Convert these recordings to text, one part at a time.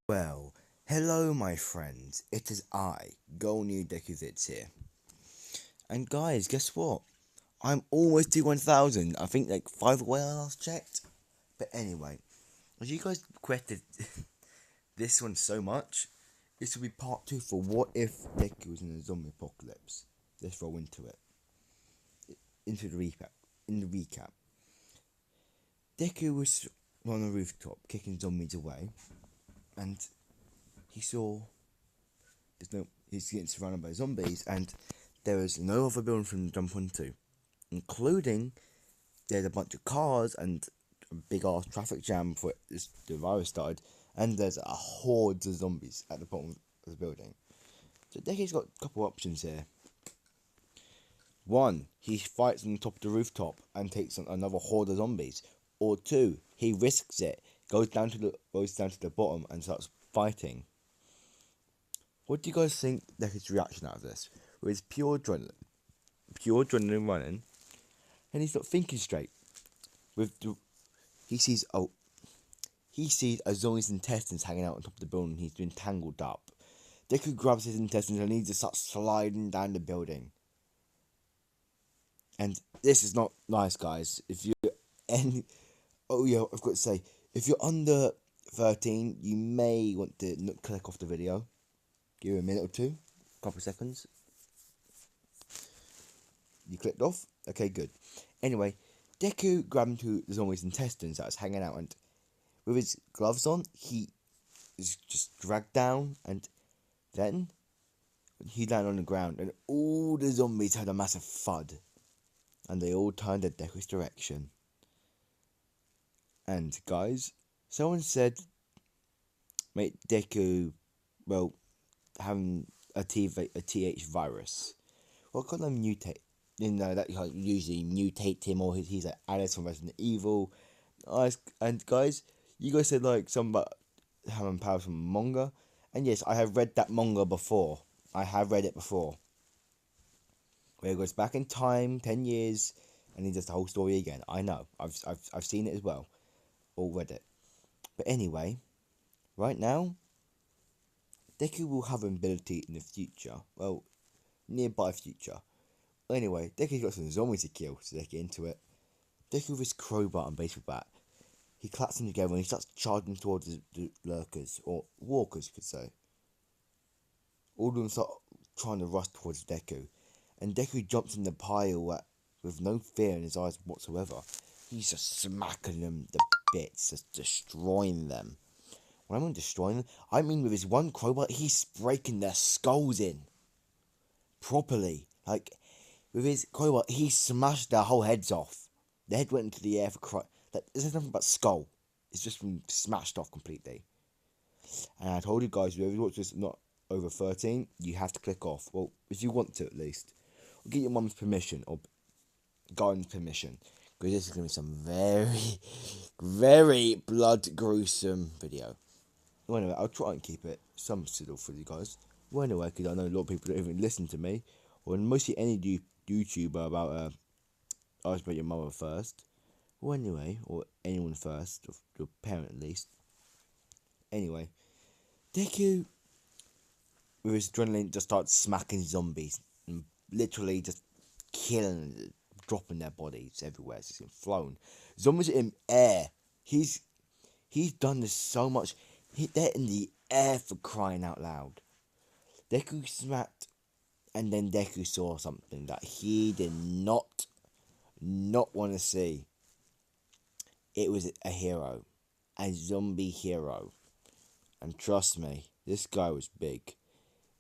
Well, hello my friends, it is I, Go New Deku here. And guys, guess what? I'm almost to 1000. I think like 5 away I last checked. But anyway, as you guys requested this one so much, this will be part 2 for what if Deku was in a zombie apocalypse. Let's roll into it. Into the recap. In the recap, Deku was on a rooftop kicking zombies away, and he saw he's getting surrounded by zombies, and there is no other building for him to jump onto, including there's a bunch of cars and a big ass traffic jam before the virus started, and there's a horde of zombies at the bottom of the building. So Decky's got a couple options here. One, he fights on the top of the rooftop and takes on another horde of zombies. Or two, he risks it, goes down to the bottom and starts fighting. What do you guys think Decky's reaction out of this? With pure adrenaline running, and he's not thinking straight. He sees a zombie's intestines hanging out on top of the building. He's been tangled up. Deku grabs his intestines and he just starts sliding down the building. And this is not nice, guys. If you I've got to say, if you're under 13, you may want to click off the video. Give it a minute or two, a couple of seconds. You clicked off? Okay, good. Anyway, Deku grabbed into the zombie's intestines that was hanging out, and with his gloves on, he is just dragged down, and then he landed on the ground, and all the zombies had a massive thud, and they all turned in Deku's direction. And guys, someone said, mate, Deku, well, having a TH virus. Well, could I mutate? That usually mutate him, or he's like Alice from Resident Evil. And guys, you guys said like something about having powers from manga, and yes, I have read that manga before. I have read it before. Where it goes back in time, 10 years, and he does the whole story again. I know, I've seen it as well, or read it. But anyway, right now, Deku will have an ability in the future. Well, nearby future. Anyway, Deku's got some zombies to kill, so let's get into it. Deku with his crowbar and baseball bat, he claps them together and he starts charging towards the lurkers, or walkers, you could say. All of them start trying to rush towards Deku, and Deku jumps in the pile with no fear in his eyes whatsoever. He's just smacking them to bits, just destroying them. When I mean destroying them, I mean with his one crowbar, he's breaking their skulls in. Properly. Like, with his crowbar, he smashed their whole heads off. The head went into the air for cry. There's nothing but skull. It's just been smashed off completely. And I told you guys, whoever watches this not over 13, you have to click off. Well, if you want to at least. Or get your mum's permission, or guardian's permission. Because this is going to be some very, very blood gruesome video. Well, anyway, I'll try and keep it some still for you guys. Well, anyway, because I know a lot of people don't even listen to me, or mostly any YouTuber about ask about your mother first. Well, anyway, or anyone first, or your parent at least. Anyway, Deku, with his adrenaline, just starts smacking zombies and literally just killing, dropping their bodies everywhere. It's just getting flown. Zombies are in air. He's done this so much. They're in the air, for crying out loud. Deku smacked, and then Deku saw something that he did not want to see. It was a hero, a zombie hero, and trust me, this guy was big.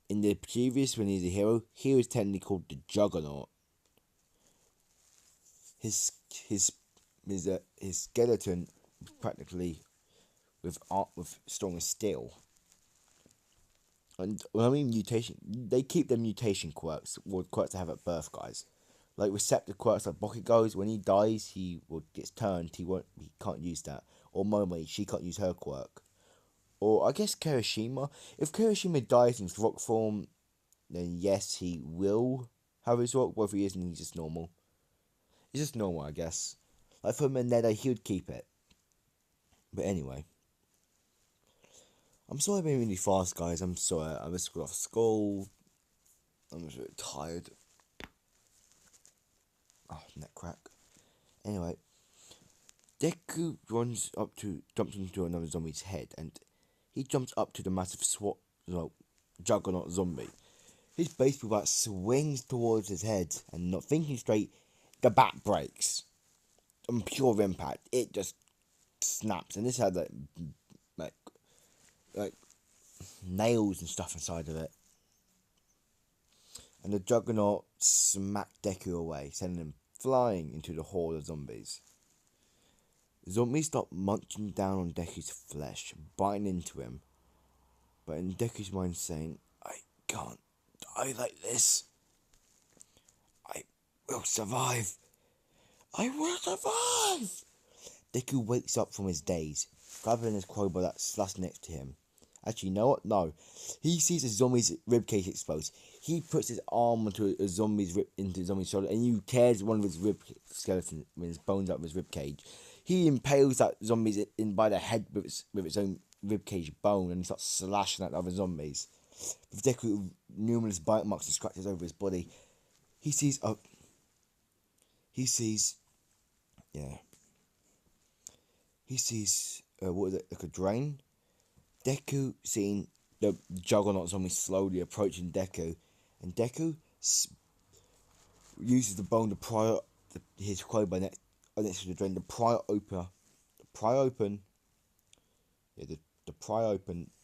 In the previous, when he's a hero, he was technically called the Juggernaut. His skeleton was practically with strong as steel. And when I mean mutation, they keep their mutation quirks, or quirks they have at birth, guys. Like receptive quirks, like Bakugo, when he dies, gets turned. He can't use that. Or Momo, she can't use her quirk. Or I guess Kirishima. If Kirishima dies in his rock form, then yes, he will have his rock. But if he isn't, he's just normal. He's just normal, I guess. Like for Mineta, he would keep it. But anyway, I'm sorry I've been really fast, guys. I'm sorry. I just got off school. I'm just really tired. Oh, neck crack. Anyway, Deku jumps into another zombie's head, and he jumps up to the massive juggernaut zombie. His baseball bat swings towards his head, and not thinking straight, the bat breaks. On pure impact, it just snaps, and this had like like nails and stuff inside of it. And the juggernaut smacked Deku away, sending him flying into the horde of zombies. The zombies stop munching down on Deku's flesh, biting into him, but in Deku's mind saying, I can't die like this. I will survive. I will survive. Deku wakes up from his daze, grabbing his crowbar that's slashed next to him. Actually, you know what? No. He sees a zombie's ribcage explode. He puts his arm into a zombie's shoulder, and you tears one of his rib skeleton, with his bones out of his ribcage. He impales that zombie in by the head with its own ribcage bone, and starts slashing at the other zombies. With Deku with numerous bite marks and scratches over his body, he sees what is it, like a drain? Deku seeing the juggernaut zombie slowly approaching Deku, and Deku uses the bone to pry his crowbar next to the drain, to pry open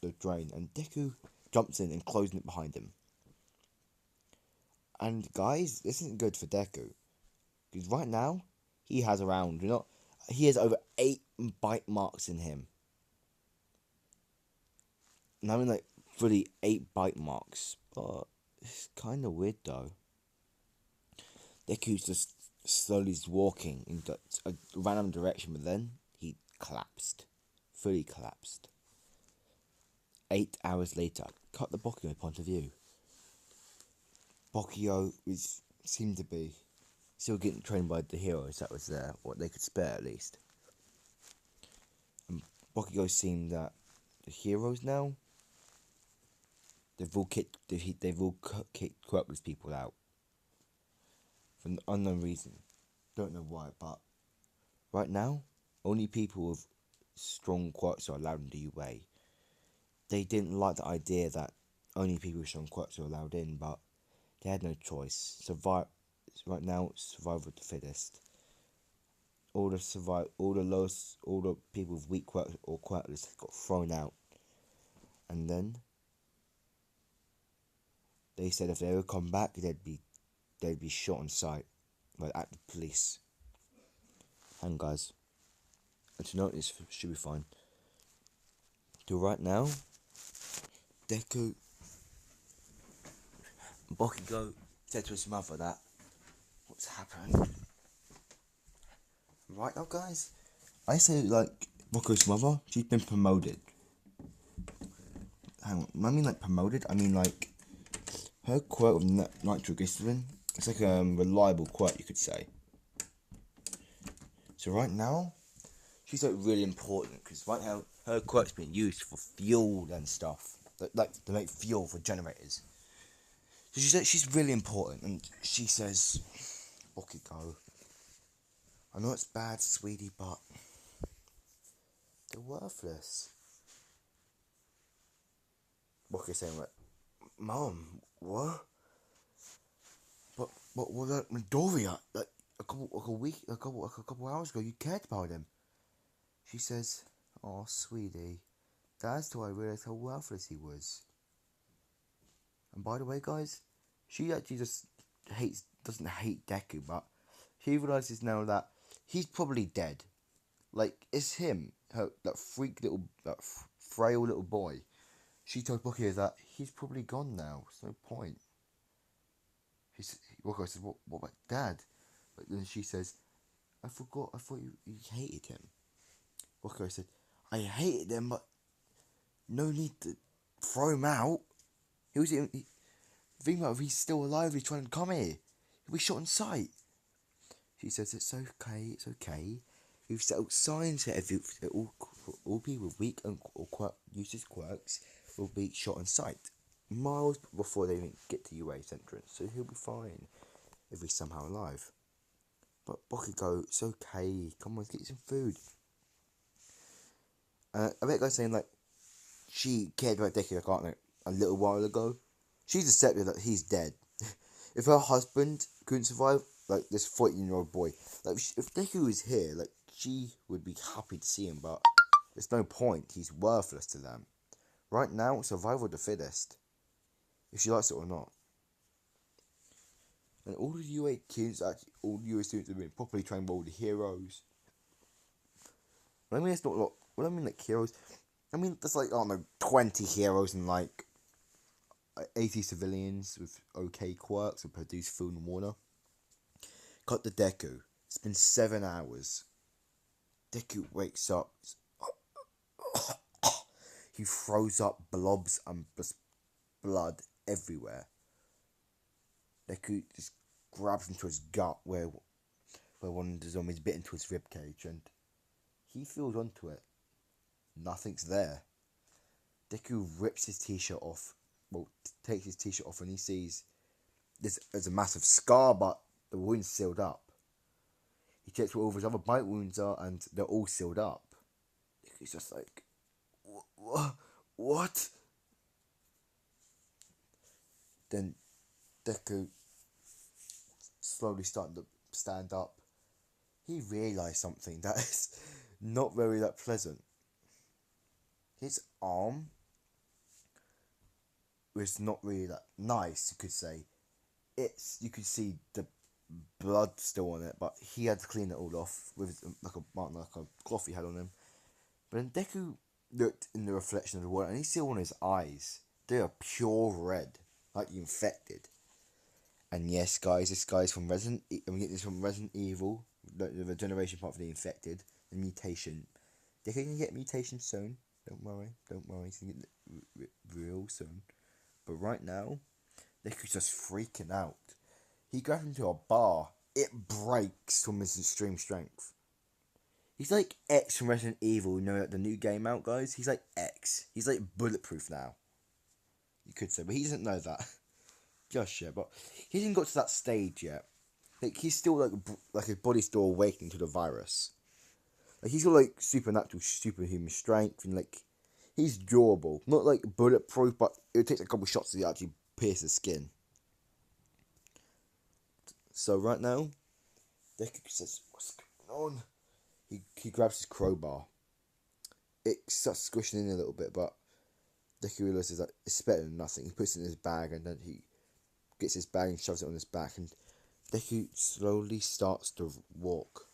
the drain, and Deku jumps in and closing it behind him. And guys, this isn't good for Deku, because right now he has over 8 bite marks in him. And I mean like fully 8 bite marks, but it's kind of weird though. Deku's just slowly walking in a random direction, but then he collapsed. Fully collapsed. 8 hours later, cut the Bakugo point of view. Bakugo seemed to be still getting trained by the heroes that was there, what they could spare at least. And Bakugo seemed that the heroes now, they've all kicked quirkless people out. For an unknown reason. Don't know why, but right now, only people with strong quirks are allowed into UA. They didn't like the idea that only people with strong quirks are allowed in, but they had no choice. Right now, survival of the fittest. All the people with weak quirks or quirkless got thrown out. And then they said if they ever come back, they'd be shot on sight, at the police. And guys, and to note this should be fine. Till right now, Deku Bakugo said to his mother that what's happened. Right now, guys, I say Bakugo's mother, she's been promoted. Hang on, I mean promoted. I mean her quirk of nitroglycerin. It's like a reliable quirk, you could say. So right now, she's really important, because right now her quirk's being used for fuel and stuff, to make fuel for generators. So she's really important, and she says, Bakugo, I know it's bad, sweetie, but they're worthless. Bakugo's saying Mom, what? But what about Midoriya? A couple hours ago, you cared about him. She says, "Oh, sweetie, that's till I realized how worthless he was." And by the way, guys, she actually doesn't hate Deku, but she realizes now that he's probably dead. It's him, that frail little boy. She told Bakugo that he's probably gone now. There's no point. Bakugo says, "What about Dad?" But then she says, "I forgot. I thought you hated him." Bakugo said, "I hated him, but no need to throw him out. Think about if he's still alive. He's trying to come here. He'll be shot on sight." She says, "It's okay. It's okay. We've settled signs that all people with weak use his quirks will be shot on sight, miles before they even get to UA's entrance, so he'll be fine if he's somehow alive. But Bakugo, it's okay, come on, let's get you some food. I bet guys saying like, she cared about Deku like a little while ago. She's accepted that he's dead. If her husband couldn't survive, like this 14-year-old boy, like if Deku was here, like she would be happy to see him, but there's no point. He's worthless to them. Right now, survival of the fittest, if she likes it or not. And all the UA kids, actually, all the UA students have been properly trained by all the heroes. When I mean it's not like, when I mean like heroes, I mean there's like, I don't know, 20 heroes and like 80 civilians with okay quirks and produce food and water. Cut to Deku. It's been 7 hours. Deku wakes up. He throws up blobs and blood everywhere. Deku just grabs into his gut where one of the zombies bit into his ribcage, and he feels onto it. Nothing's there. Deku rips his t-shirt off. Well, takes his t-shirt off, and he sees there's a massive scar, but the wound's sealed up. He checks where all of his other bite wounds are, and they're all sealed up. Deku's just like, what? Then Deku slowly starting to stand up. He realised something that is not very that pleasant. His arm was not really that nice, you could say. You could see the blood still on it, but he had to clean it all off with like a cloth he had on him. But then Deku looked in the reflection of the water, and he saw on his eyes, they are pure red, like infected. And yes, guys, this guy's from Resident. I'm getting this from Resident Evil, the regeneration part for the infected, the mutation. Deku can get mutation soon. Don't worry, he's gonna get it real soon. But right now, Deku's just freaking out. He grabs into a bar. It breaks from his extreme strength. He's like X from Resident Evil. You know, like the new game out, guys? He's like X. He's like bulletproof now. You could say, but he doesn't know that. Just yet, but he hasn't got to that stage yet. Like, he's still like his body's still awakening to the virus. Like, he's got like supernatural, superhuman strength, and like he's durable. Not like bulletproof, but it takes a couple shots to actually pierce his skin. So right now, Deku says, "What's going on?" He grabs his crowbar. It starts squishing in a little bit, but Deku realizes that it's better than nothing. He puts it in his bag, and then he gets his bag and shoves it on his back, and Deku slowly starts to walk.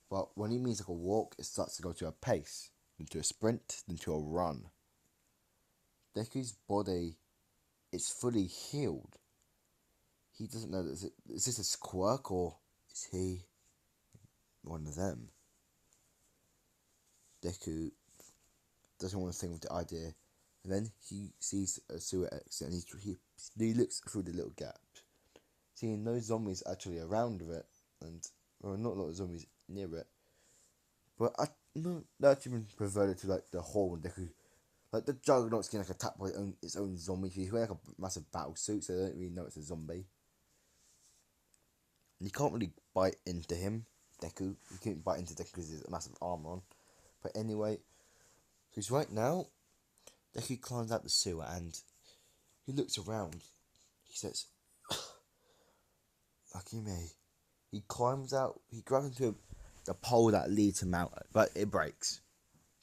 But when he means like a walk, it starts to go to a pace, then to a sprint, then to a run. Deku's body is fully healed. He doesn't know, is this a quirk, or is he one of them? Deku doesn't want to think of the idea, and then he sees a sewer exit, and he looks through the little gap, seeing no zombies actually around it, and well, not a lot of zombies near it. But that actually been perverted to like the whole Deku, like the Juggernaut's getting like attacked by its own zombie. He's wearing like a massive battle suit, so they don't really know it's a zombie. And you can't really bite into him, Deku. You can't bite into Deku because there's a massive armor on. But anyway, because right now, Deku climbs out the sewer and he looks around. He says, "Lucky me." He climbs out. He grabs into the pole that leads him out, but it breaks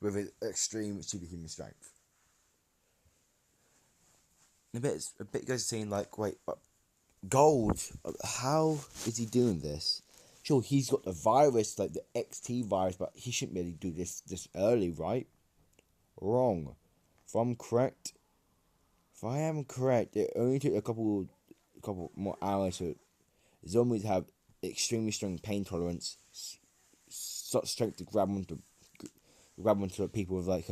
with his extreme superhuman strength. And a bit goes saying like, wait, but Gold, how is he doing this? Sure, he's got the virus, like the XT virus, but he shouldn't really do this early, right? Wrong. If I'm correct, if I am correct, it only took a couple more hours for zombies to have extremely strong pain tolerance, such strength to grab onto people with like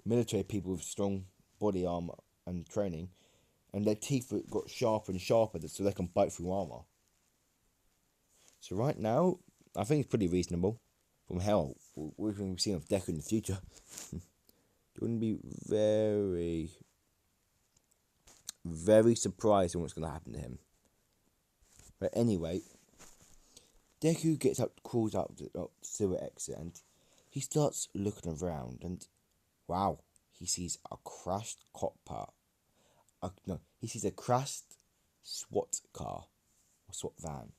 military people with strong body armor and training, and their teeth got sharper and sharper so they can bite through armor. So right now, I think it's pretty reasonable. from hell. We're going to be seeing of Deku in the future. You're going to be very, very surprised on what's going to happen to him. But anyway, Deku gets up, crawls out the sewer exit, and he starts looking around, and wow, he sees a crashed cop car. No, he sees a crashed SWAT car, or SWAT van.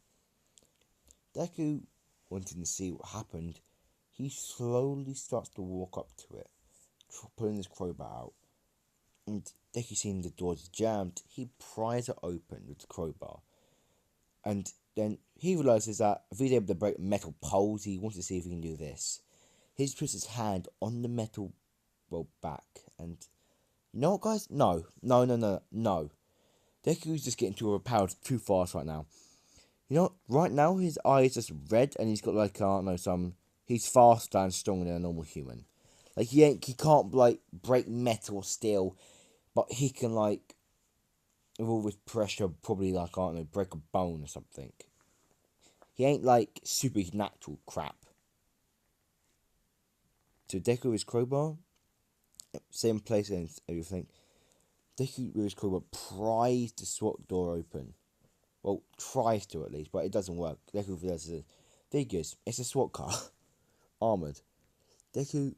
Deku, wanting to see what happened, he slowly starts to walk up to it, pulling his crowbar out. And Deku, seeing the doors jammed, he pries it open with the crowbar. And then he realizes that if he's able to break metal poles, he wants to see if he can do this. He puts his hand on the metal back, and you know what, guys? No. Deku's just getting too overpowered too fast right now. You know, right now his eyes just red, and he's got like I don't know he's faster and stronger than a normal human. Like he can't like break metal or steel, but he can like with all this pressure probably like I don't know break a bone or something. He ain't like supernatural crap. So Deku with his crowbar, same place and everything. Deku with his crowbar pries the SWAT door open. Well, tries to at least, but it doesn't work. Deku figures it's a SWAT car, armored. Deku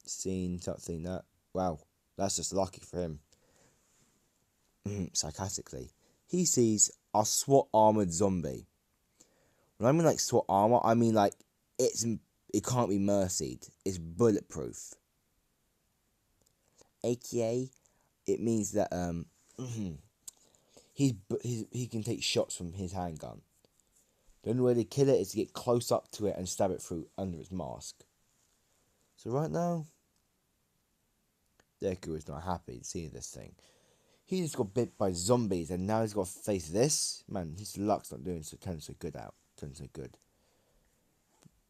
seen something that wow, that's just lucky for him. Sarcastically, he sees a SWAT armored zombie. When I mean like SWAT armor, I mean like it can't be mercied. It's bulletproof. AKA, it means that he can take shots from his handgun. The only way to kill it is to get close up to it and stab it through under its mask. So right now, Deku is not happy to see this thing. He just got bit by zombies and now he's got to face this. Man, his luck's not doing so good.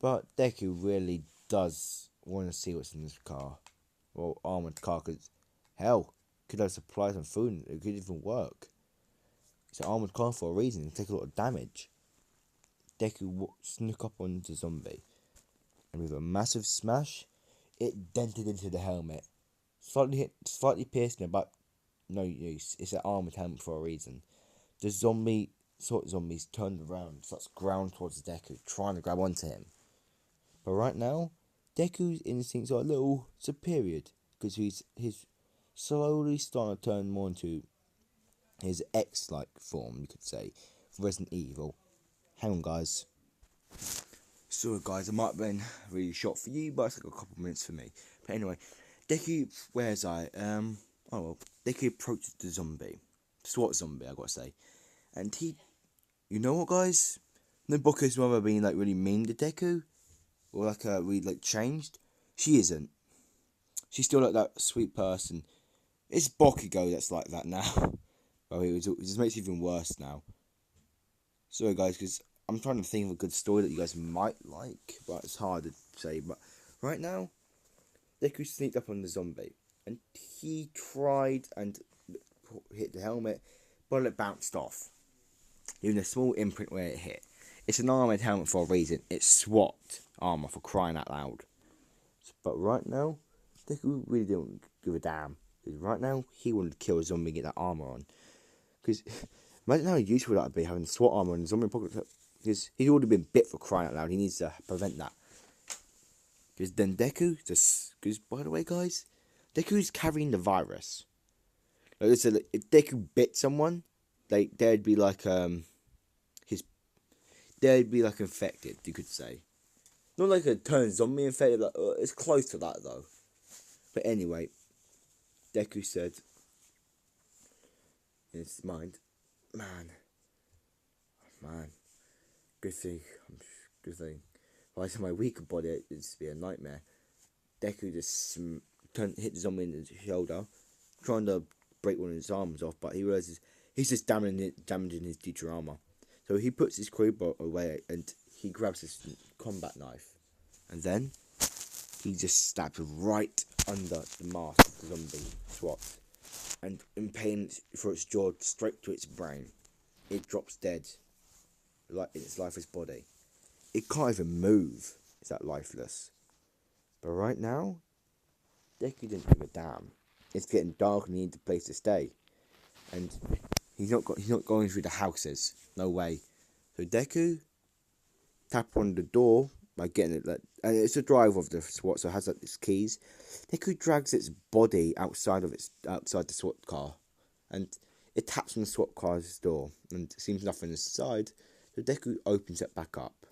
But Deku really does want to see what's in this car. Well, armored car, because hell, could have supplies and food. It could even work. It's an armored car for a reason. It take a lot of damage. Deku snuck up on the zombie, and with a massive smash, it dented into the helmet. Slightly piercing it, but no use. It's an armored helmet for a reason. The zombies turned around, starts growling towards Deku, trying to grab onto him. But right now, Deku's instincts are a little superior because he's slowly starting to turn more into his X-like form, you could say, for Resident Evil. Hang on, guys. Sorry, guys, it might have been really short for you, but it's like a couple minutes for me. But anyway, Deku, Deku approaches the zombie, SWAT zombie, I gotta say, and you know what, guys? No Boku's mother being like really mean to Deku, or like really like changed. She isn't. She's still like that sweet person. It's Bakugo that's like that now. Well, it just makes it even worse now. Sorry, guys, because I'm trying to think of a good story that you guys might like, but it's hard to say. But right now, Deku sneaked up on the zombie, and he tried and hit the helmet, but it bounced off, leaving a small imprint where it hit. It's an armoured helmet for a reason. It's SWAT armour, for crying out loud. But right now, Deku really didn't give a damn. Because right now, he wanted to kill a zombie and get that armour on. Because imagine how useful that would be, having SWAT armour and zombie apocalypse. Because he's already been bit, for crying out loud. He needs to prevent that. Because then Deku, because by the way, guys, Deku's carrying the virus. Like I said, if Deku bit someone, they'd be like they'd be like infected, you could say. Not like a turn zombie infected, like it's close to that though. But anyway, Deku said in his mind, man, good thing. Why is my weaker body it's to be a nightmare? Deku just hit the zombie in the shoulder, trying to break one of his arms off, but he realizes he's just damaging his future armor. So he puts his crowbar away and he grabs his combat knife, and then he just stabs right under the mask of the zombie SWAT, and impaling for its jaw straight to its brain. It drops dead, like in its lifeless body. It can't even move. is that lifeless. But right now, Deku didn't give a damn. It's getting dark and he needs a place to stay. And he's not going through the houses. No way. So Deku tap on the door by getting it, and it's a drive of the SWAT, so it has its keys. Deku drags its body outside the SWAT car, and it taps on the SWAT car's door, and it seems nothing inside. So Deku opens it back up,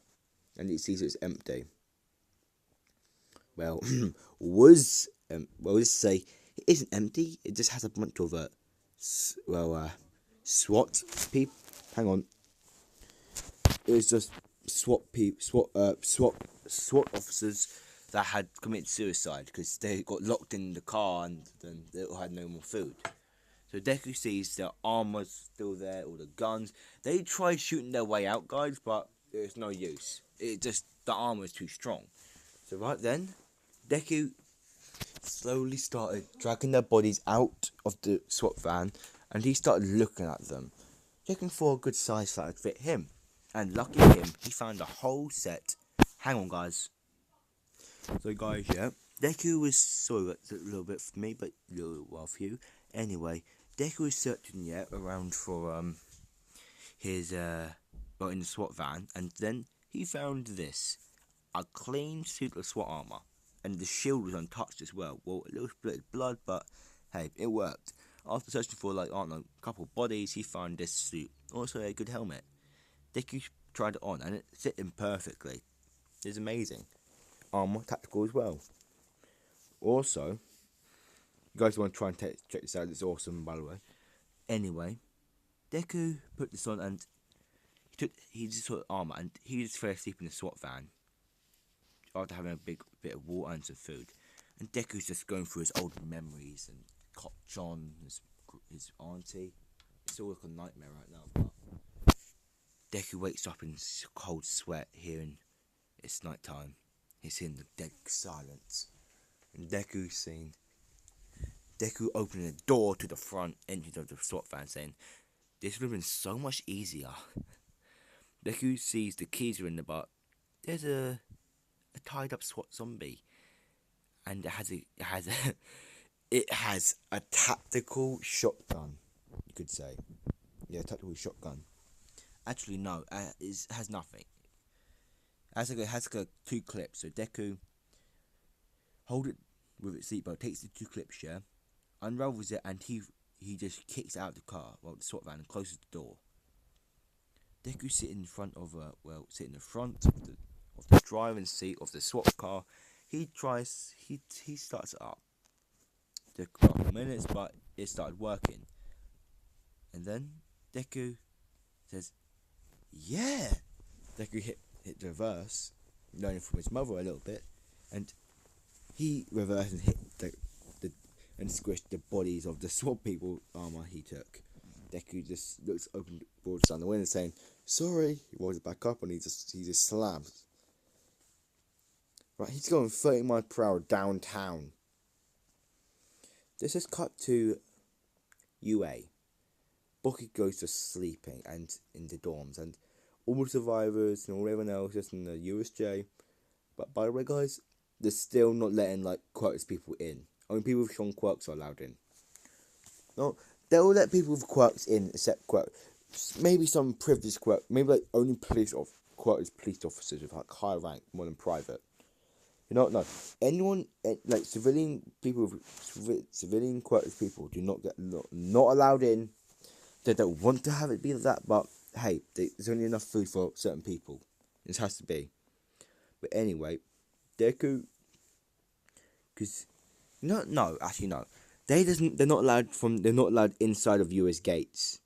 and he sees it's empty. Well, let's say it isn't empty. It just has a bunch of SWAT people. Hang on. It was just SWAT officers that had committed suicide because they got locked in the car and then they had no more food. So Deku sees the armor's still there, all the guns. They tried shooting their way out, guys, but it's no use. The armor is too strong. So right then, Deku slowly started dragging their bodies out of the SWAT van, and he started looking at them, checking for a good size that would fit him. And lucky him, he found a whole set. Hang on, guys. So, guys, yeah, Deku was sorry, that's a little bit for me, but a little while for you. Anyway, Deku was searching around for his in the SWAT van, and then he found this. A clean suit of SWAT armor, and the shield was untouched as well. Well, a little split of blood, but hey, it worked. After searching for a couple bodies, he found this suit, also a good helmet. Deku tried it on, and it fit him perfectly. It's amazing. Armor, tactical as well. Also, you guys want to try and check this out? It's awesome, by the way. Anyway, Deku put this on, and he just saw the armor, and he just fell asleep in the SWAT van after having a big bit of water and some food. And Deku's just going through his old memories and Cop John, his auntie. It's all like a nightmare right now. But Deku wakes up in cold sweat, hearing it's night time. He's hearing the dead silence. And Deku opening the door to the front entrance of the SWAT van, saying, "This would have been so much easier." Deku sees the keys are in the butt. There's a tied up SWAT zombie, and it has a tactical shotgun. You could say, yeah, tactical shotgun. Actually, no, it has nothing. It has two clips. So Deku hold it with its seatbelt, takes the two clips, unravels it, and he just kicks out the car, the SWAT van, and closes the door. Deku sit in the front of the driving seat of the SWAT car. He starts it up. Took a couple minutes, but it started working. And then Deku says, "Yeah." Deku hit the reverse, learning from his mother a little bit, and he reversed and hit and squished the bodies of the SWAT people armor he took. Deku just looks open broads down the window, saying, "Sorry." He rolls it back up, and he just slams. Right, he's going 30 miles per hour downtown. This is cut to UA. Bucky goes to sleeping and in the dorms, and all the survivors and all everyone else is in the USJ. But by the way, guys, they're still not letting quirks people in. Only people with strong quirks are allowed in. No, they'll let people with quirks in, except quirks. Maybe some privileged quirks. Maybe only police officers with higher rank, more than private. No. Anyone civilian people with civilian quirks people do not get not allowed in. They don't want to have it be like that, but hey, there's only enough food for certain people. This has to be. But anyway, Deku, because actually no, they're not allowed inside of US gates.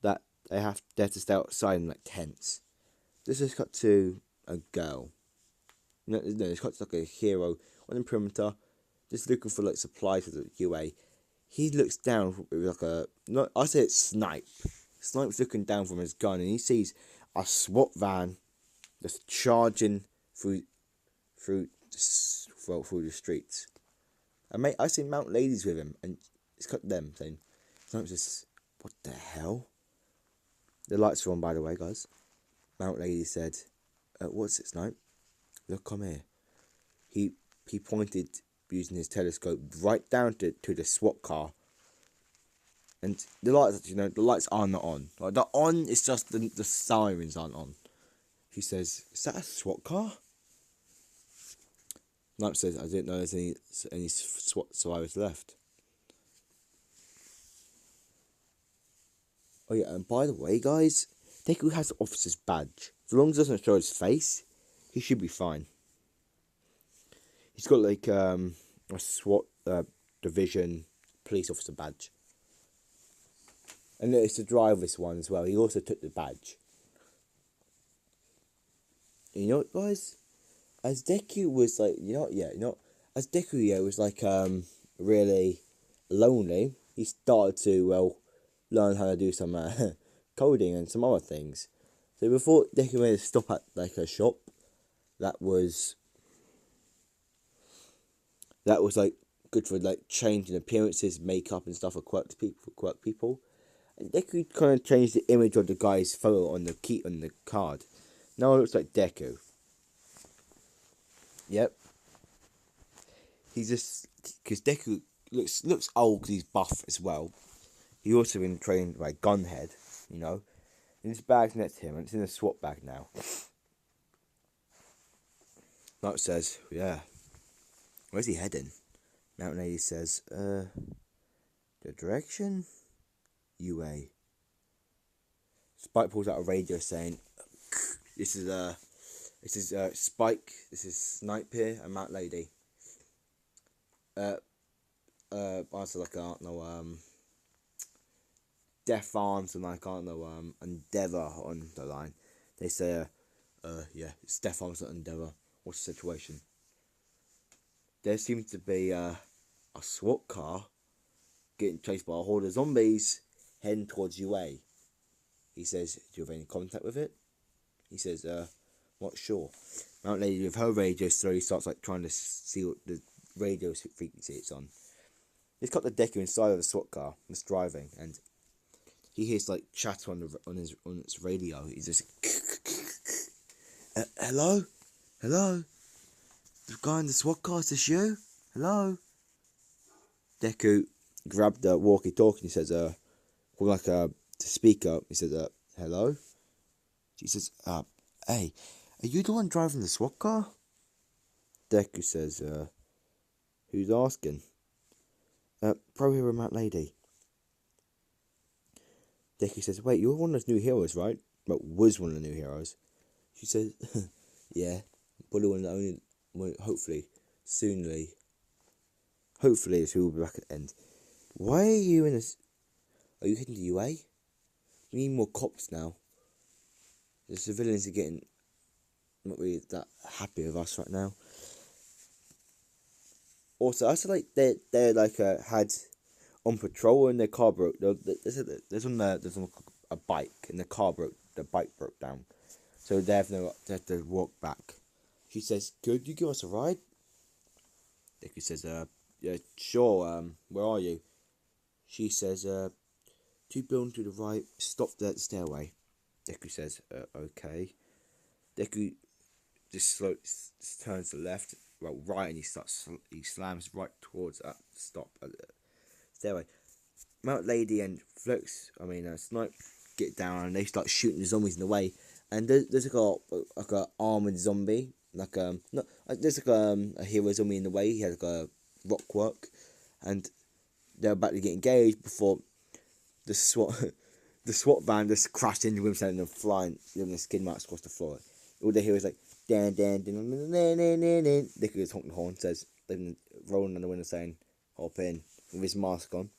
That they have to stay outside in tents. This is cut to a girl. No, it's cut to a hero on the perimeter, just looking for supplies for the UA. He looks down with I say it's Snipe. Snipe's looking down from his gun, and he sees a SWAT van just charging through the streets. And mate, I see Mount Ladies with him, and it's cut them saying, Snipe's just, "What the hell?" The lights are on, by the way, guys. Mount Lady said, "What's it, Snipe?" look, come here. He pointed using his telescope right down to the SWAT car. And the lights, the lights are not on. Like, they're on, it's just the sirens aren't on. He says, is that a SWAT car? Knight says, I didn't know there's any SWAT survivors left. Oh yeah, and by the way, guys, Deku has the officer's badge. As long as it doesn't show his face, he should be fine. He's got like a SWAT division police officer badge. And it's the driver's one as well. He also took the badge. And you know what, guys? As Deku was like, as Deku was like really lonely, he started to learn how to do some coding and some other things. So before Deku made a stop at like a shop that was like good for like changing appearances, makeup and stuff for quirk people. And Deku kind of changed the image of the guy's photo on the card. Now it looks like Deku. Yep. He's just because Deku looks old because he's buff as well. He's also been trained by Gunhead, And his bag's next to him, and it's in a SWAT bag now. Knight says, yeah. Where's he heading? Mountain Lady says, the direction? UA. Spike pulls out a radio saying, this is Spike, this is Snipe here, and Mount Lady. Also like, I don't know, Death Arms and like, I don't know, Endeavour on the line. They say, yeah, it's Death Arms and Endeavour. What's the situation? There seems to be a SWAT car getting chased by a horde of zombies heading towards UA. He says, do you have any contact with it? He says, not sure. Mount Lady with her radio slowly starts like trying to see what the radio frequency it's on. He's got the Deku inside of the SWAT car that's driving, and he hears like chatter on its radio. He's just, hello, the guy in the SWAT car, is this you? Hello. Deku grabbed the walkie-talkie. He says, like the speaker. He says, hello. She says, hey, are you the one driving the SWAT car? Deku says, who's asking? Probably a Mount Lady. Deku says, wait, you're one of those new heroes, right? Well, was one of the new heroes. She says, yeah, probably one of the only, hopefully, soonly. Hopefully, this will be back at the end. Why are you in this? Are you heading to UA? We need more cops now. The civilians are getting not really that happy with us right now. Also, I feel like they like had on patrol and their car broke. There's on a bike and the bike broke down, so they have to walk back. She says, "Could you give us a ride?" Deku says, "Yeah, sure. Where are you?" She says, 2 buildings to the right. Stop there at the stairway." Deku says, "Okay." Deku just turns to the left, right, and he slams right towards that stop at the stairway. Mount Lady and Snipe get down and they start shooting the zombies in the way. And there's like a armored zombie, there's a hero zombie in the way. He has like a rock work, and they're about to get engaged before the SWAT van just crashed into him, sending them flying, leaving the skin marks across the floor. All they hear is like dan dan dan dan dan dan dan. Deku is honking the horn, says, rolling on the window saying, "Hop in," with his mask on.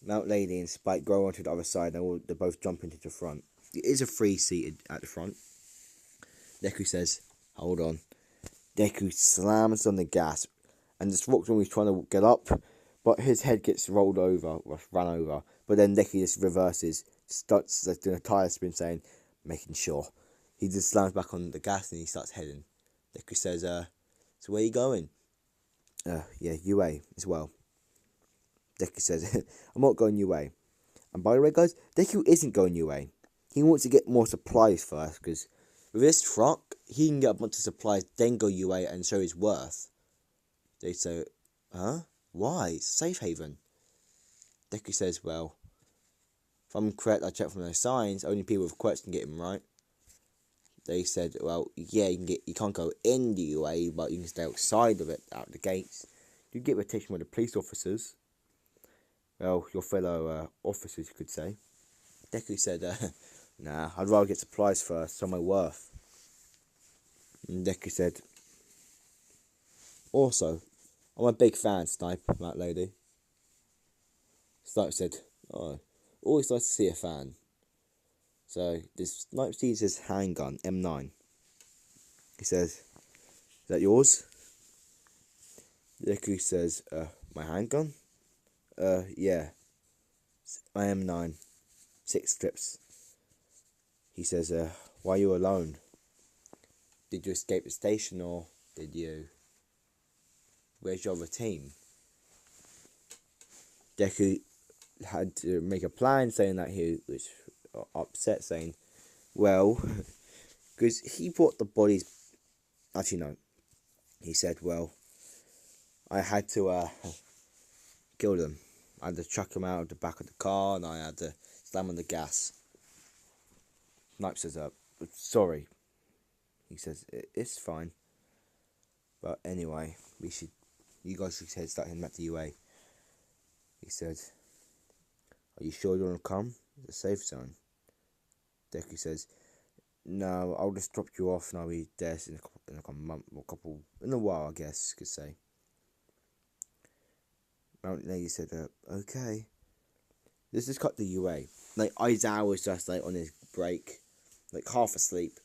Mount Lady and Spike go onto the other side, and they both jump into the front. It is a 3-seated at the front. Deku says, "Hold on." Deku slams on the gas, and the SWAT zombie is trying to get up, but his head gets ran over. But then Deku just reverses, starts doing a tire spin, saying, "Making sure." He just slams back on the gas and he starts heading. Deku says, "So where are you going?" Yeah, UA as well. Deku says, "I'm not going UA." And by the way, guys, Deku isn't going UA. He wants to get more supplies first, because with this truck, he can get a bunch of supplies, then go UA and show his worth. They say, huh? Why? It's a safe haven. Deku says, well, if I'm correct, I checked from those signs, only people with quests can get him, right? They said, well, yeah, you can't go in the UA, but you can stay outside of it, out the gates. You get rotation with the police officers. Well, your fellow officers, you could say. Deku said, nah, I'd rather get supplies first, so my worth. And Deku said, also, I'm a big fan, Snipe, that lady. Snipe said, oh, always nice to see a fan. So, this Snipe sees his handgun, M9. He says, is that yours? Deku says, my handgun? Yeah. I am 9. 6 clips. He says, why are you alone? Did you escape the station or did you... Where's your other team? Deku had to make a plan saying that he was upset, saying, well, because he brought the bodies... Actually, no. He said, well, I had to kill them. I had to chuck them out of the back of the car and I had to slam on the gas. Snipe says, sorry. He says, it's fine. But anyway, you guys should start heading back to UA. He said, are you sure you want to come? It's a safe zone. Deku says, no, I'll just drop you off and I'll be there in a month or in a while, I guess you could say. Mountain Lady said, okay. This is cut to UA. Like, Aizawa was just like on his break, like half asleep,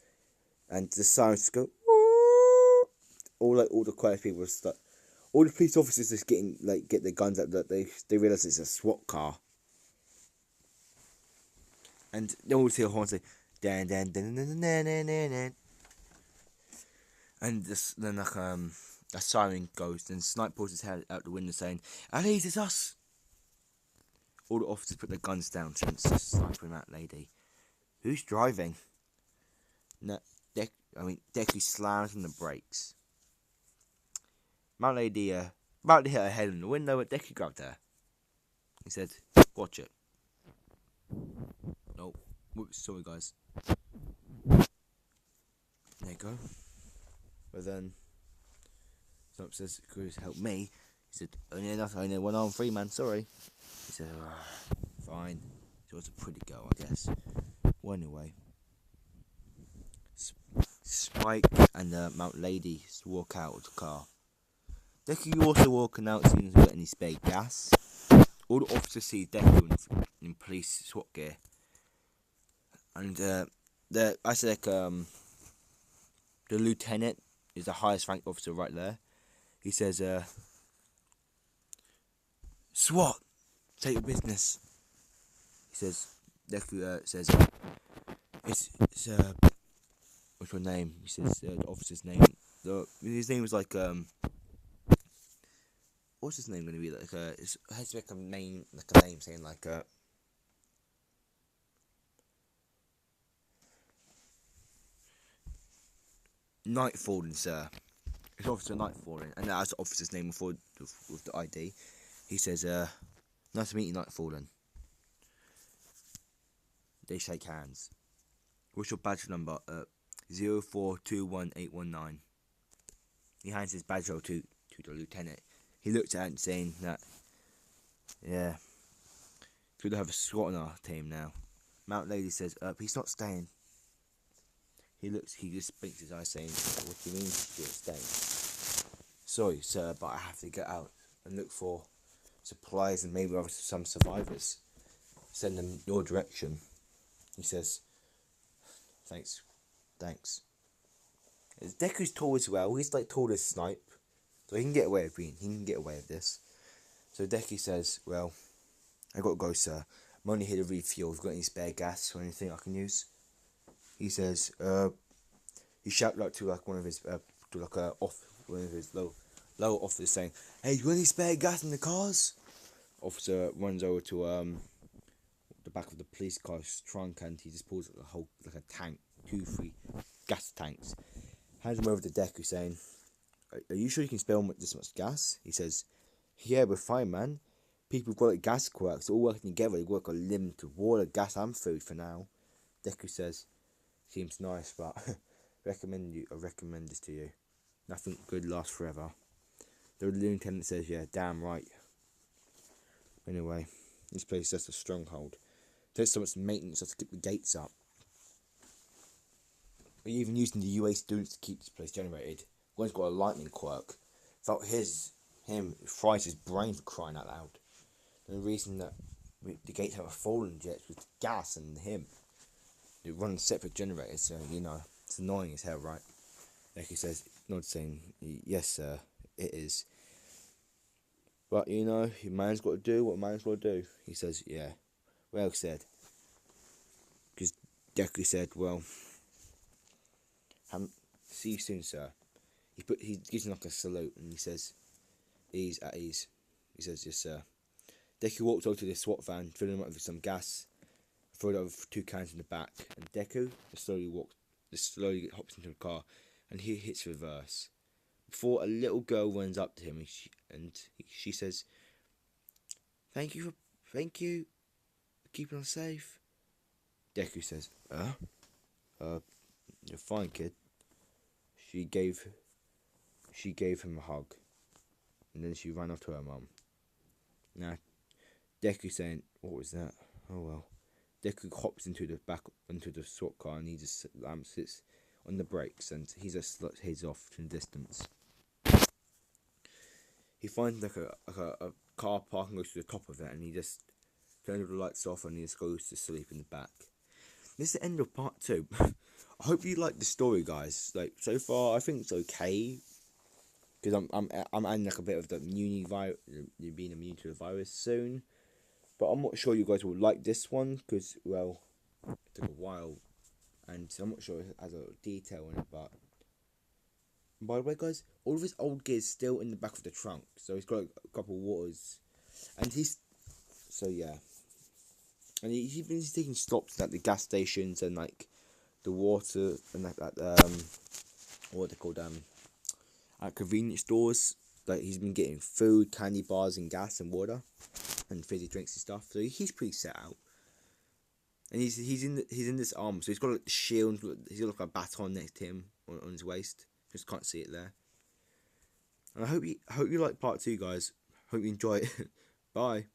and the sirens just go, all the quiet people start, all the police officers just get their guns out. That they realize it's a SWAT car, and they all see a horn say, dan dan dan dan dan dan dan dan, and then like a siren goes, and Snipe pulls his head out the window saying, "At least it's us." All the officers put their guns down since sniping that lady. Who's driving? No, Deku slams on the brakes. My lady about to hit her head in the window, but Deku grabbed her. He said, watch it. Oh, whoops, sorry guys. There you go. But then, Snipe says, "Could help me?" He said, only one arm free, man, sorry. He said, fine. She was a pretty girl, I guess. Well, anyway. Spike and Mount Lady walk out of the car. Deku also walking out, seeing if he's got any spare gas. All the officers see Deku in police SWAT gear. And the lieutenant is the highest ranked officer right there. He says, SWAT, take your business. He says, Deku says, it's what's your name? He says, the officer's name. His name was like, what's his name going to be? Like, it has to be a name saying like, Nightfalling, sir. It's Officer Nightfalling, and that's the officer's name with the ID. He says, nice to meet you, Nightfalling. They shake hands. What's your badge number? 0421819. He hands his badge to the lieutenant. He looks at it and saying that, yeah, good to have a SWAT on our team now. Mount Lady says, he's not staying. He just blinks his eyes saying, what do you mean you're staying? Sorry, sir, but I have to get out and look for supplies and maybe some survivors. Send them your direction. He says, thanks. Deku's tall as well. He's like tall as Snipe. So he can get away with this. So Deku says, well, I gotta go, sir. I'm only here to refuel. Have you got any spare gas or anything I can use? He says, he shouted out to like one of his lower officers saying, hey, you got any spare gas in the cars? Officer runs over to the back of the police car's trunk and he just pulls a whole like a tank, 2-3 gas tanks. Hands him over to Deku, saying, "Are you sure you can spill this much gas?" He says, "Yeah, we're fine, man. People have got like gas quirks, all working together. They work on limited water, gas, and food for now." Deku says, "Seems nice, but I recommend this to you. Nothing good lasts forever." The lieutenant says, "Yeah, damn right." Anyway, this place is just a stronghold. There's so much maintenance just to keep the gates up. We're even using the UA students to keep this place generated. One's got a lightning quirk. Felt him fries his brain for crying out loud. And the reason that the gates haven't fallen yet is with gas and him. They run separate generators, so it's annoying as hell, right? Like he says, not saying, "Yes, sir, it is. But your man's got to do what a man's got to do." He says, "Yeah, well said." Because Deku said, "Well, see you soon, sir." He gives him like a salute, and he says, "Ease at ease." He says, "Yes, sir." Deku walks over to the SWAT van, filling him up with some gas, throw it over 2 cans in the back, and Deku slowly hops into the car, and he hits reverse. Before a little girl runs up to him, and she says, Thank you for keeping us safe." Deku says, "You're fine, kid." She gave him a hug, and then she ran off to her mum. Now, Deku saying, "What was that? Oh well." Deku hops into the SWAT car, and he just sits on the brakes, and he just heads off to the distance. He finds like a car park and goes to the top of it, and he just turns the lights off, and he just goes to sleep in the back. This is the end of part 2. I hope you like the story, guys. Like, so far, I think it's okay. Because I'm adding like a bit of the being immune to the virus soon. But I'm not sure you guys will like this one, because, well, it took a while. And I'm not sure it has a detail in it, but... By the way, guys, all of his old gear is still in the back of the trunk. So he's got like, a couple of waters. And so yeah. And he's taking stops at the gas stations and like the water and what they called at convenience stores. Like he's been getting food, candy bars, and gas and water, and fizzy drinks and stuff. So he's pretty set out. And he's in this armor. So he's got like the shield. He's got like a baton next to him on his waist. Just can't see it there. And I hope you like part 2, guys. Hope you enjoy it. Bye.